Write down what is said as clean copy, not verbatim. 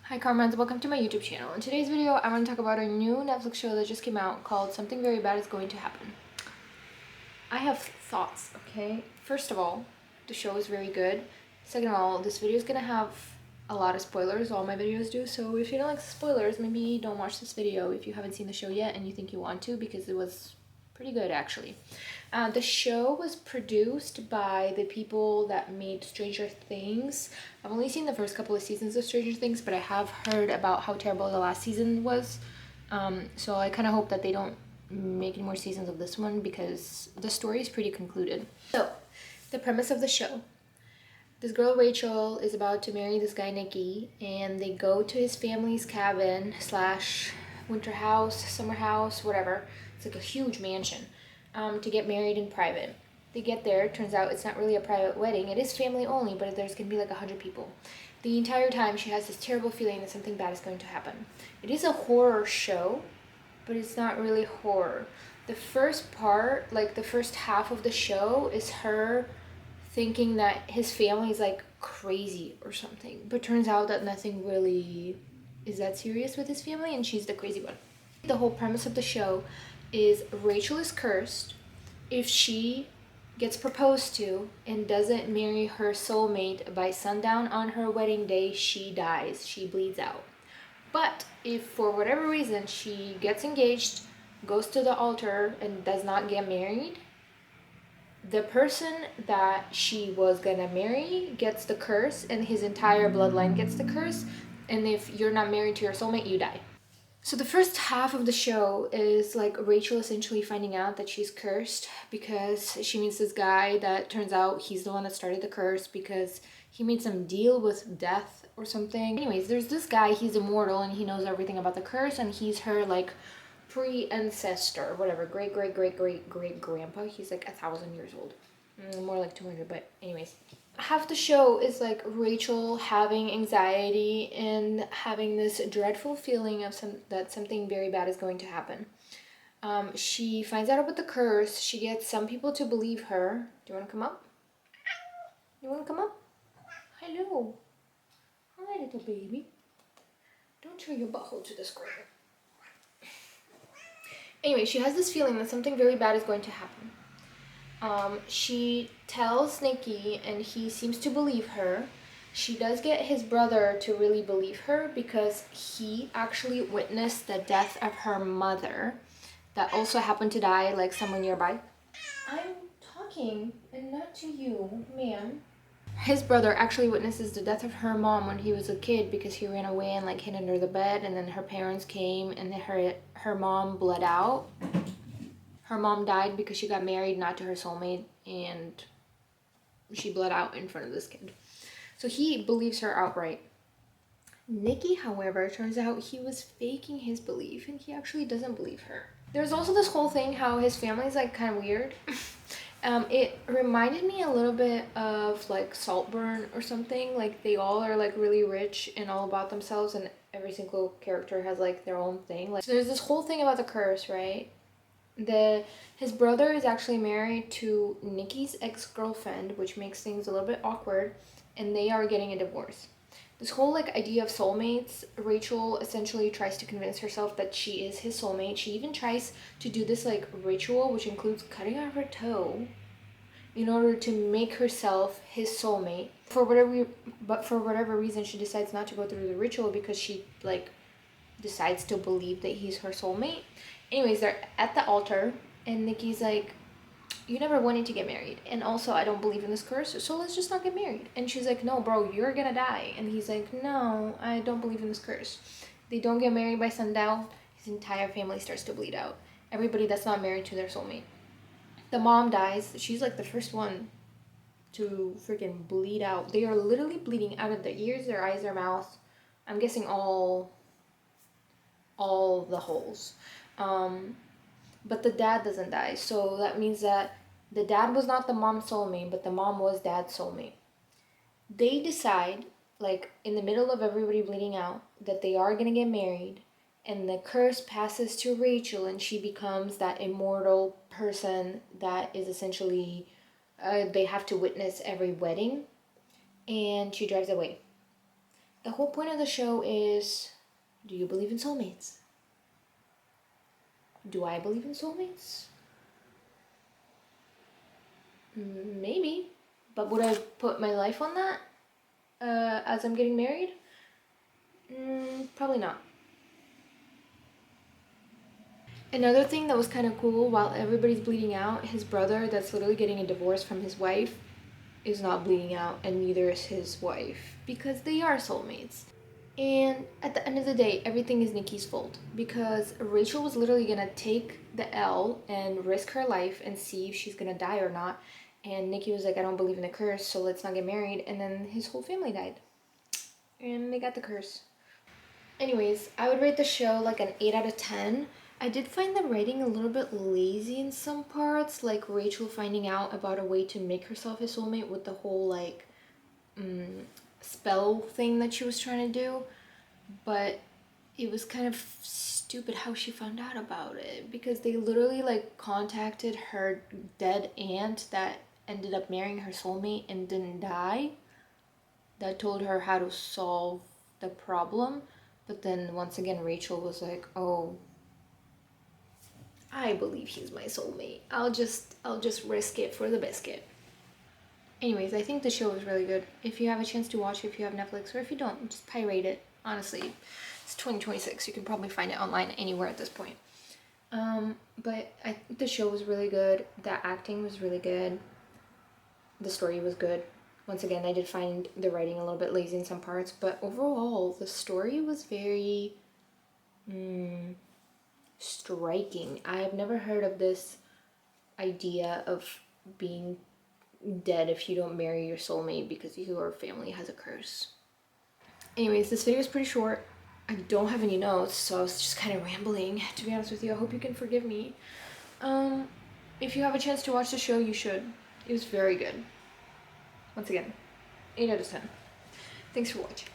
Hi Carmens, welcome to my YouTube channel. In today's video, I'm going to talk about a new Netflix show that just came out called Something Very Bad Is Going to Happen. I have thoughts, okay? First of all, the show is very good. Second of all, this video is going to have a lot of spoilers, all my videos do, so if you don't like spoilers, maybe don't watch this video if you haven't seen the show yet and you think you want to, because it was pretty good actually. The show was produced by the people that made Stranger Things. I've only seen the first couple of seasons of Stranger Things, but I have heard about how terrible the last season was. So I kind of hope that they don't make any more seasons of this one because the story is pretty concluded. So, the premise of the show. This girl Rachel is about to marry this guy Nicky, and they go to his family's cabin slash winter house, summer house, whatever. It's like a huge mansion, to get married in private. They get there, turns out it's not really a private wedding. It is family only, but there's gonna be like 100 people. The entire time she has this terrible feeling that something bad is going to happen. It is a horror show, but it's not really horror. The first part, like the first half of the show, is her thinking that his family is like crazy or something, but turns out that nothing really is that serious with his family and she's the crazy one. The whole premise of the show is Rachel is cursed. If she gets proposed to and doesn't marry her soulmate by sundown on her wedding day, she dies, she bleeds out. But if for whatever reason she gets engaged, goes to the altar, and does not get married, the person that she was gonna marry gets the curse, and his entire bloodline gets the curse. And if you're not married to your soulmate, you die. So the first half of the show is like Rachel essentially finding out that she's cursed because she meets this guy that turns out he's the one that started the curse because he made some deal with death or something. Anyways, there's this guy, he's immortal and he knows everything about the curse, and he's her like pre-ancestor, whatever, great grandpa. He's like 1,000 years old. More like 200, but anyways. Half the show is like Rachel having anxiety and having this dreadful feeling of that something very bad is going to happen. She finds out about the curse. She gets some people to believe her. Do you want to come up? You want to come up? Hello. Hi, little baby. Don't show your butthole to the screen. Anyway, she has this feeling that something very bad is going to happen. She tells Nicky, and he seems to believe her. She does get his brother to really believe her because he actually witnessed the death of her mother that also happened to die like somewhere nearby. I'm talking and not to you, ma'am. His brother actually witnesses the death of her mom when he was a kid because he ran away and like hid under the bed, and then her parents came and her mom bled out. Her mom died because she got married not to her soulmate, and she bled out in front of this kid. So he believes her outright. Nicky, however, turns out he was faking his belief and he actually doesn't believe her. There's also this whole thing how his family's like kind of weird. It reminded me a little bit of like Saltburn or something. Like they all are like really rich and all about themselves, and every single character has like their own thing. Like so there's this whole thing about the curse, right? His brother is actually married to Nicky's ex-girlfriend, which makes things a little bit awkward, and they are getting a divorce. This whole like idea of soulmates, Rachel essentially tries to convince herself that she is his soulmate. She even tries to do this like ritual, which includes cutting off her toe in order to make herself his soulmate. But for whatever reason, she decides not to go through the ritual because she like decides to believe that he's her soulmate. Anyways, they're at the altar, and Nicky's like, you never wanted to get married, and also I don't believe in this curse, so let's just not get married. And she's like, no bro, you're gonna die. And he's like, no, I don't believe in this curse. They don't get married by sundown. His entire family starts to bleed out. Everybody that's not married to their soulmate. The mom dies. She's like the first one to freaking bleed out. They are literally bleeding out of their ears, their eyes, their mouth. I'm guessing all the holes. But the dad doesn't die, so that means that the dad was not the mom's soulmate, but the mom was dad's soulmate. They decide, like in the middle of everybody bleeding out, that they are gonna get married, and the curse passes to Rachel, and she becomes that immortal person that is essentially they have to witness every wedding, and she drives away. The whole point of the show is, do you believe in soulmates? Do I believe in soulmates? Maybe. But would I put my life on that as I'm getting married? Probably not. Another thing that was kind of cool, while everybody's bleeding out, his brother that's literally getting a divorce from his wife is not bleeding out, and neither is his wife, because they are soulmates. And at the end of the day, everything is Nikki's fault, because Rachel was literally gonna take the L and risk her life and see if she's gonna die or not. And Nikki was like, I don't believe in the curse, so let's not get married. And then his whole family died. And they got the curse. Anyways, I would rate the show like an 8 out of 10. I did find the writing a little bit lazy in some parts, like Rachel finding out about a way to make herself a soulmate with the whole like spell thing that she was trying to do. But it was kind of stupid how she found out about it, because they literally like contacted her dead aunt that ended up marrying her soulmate and didn't die, that told her how to solve the problem. But then once again Rachel was like, oh, I believe he's my soulmate, I'll just risk it for the biscuit. Anyways, I think the show is really good. If you have a chance to watch it, if you have Netflix, or if you don't, just pirate it. Honestly, it's 2026. You can probably find it online anywhere at this point. But I think the show was really good. The acting was really good. The story was good. Once again, I did find the writing a little bit lazy in some parts, but overall, the story was very striking. I have never heard of this idea of being dead if you don't marry your soulmate because your family has a curse. Anyways, this video is pretty short. I don't have any notes, so I was just kind of rambling, to be honest with you. I hope you can forgive me. If you have a chance to watch the show, you should. It was very good. Once again, 8 out of 10. Thanks for watching.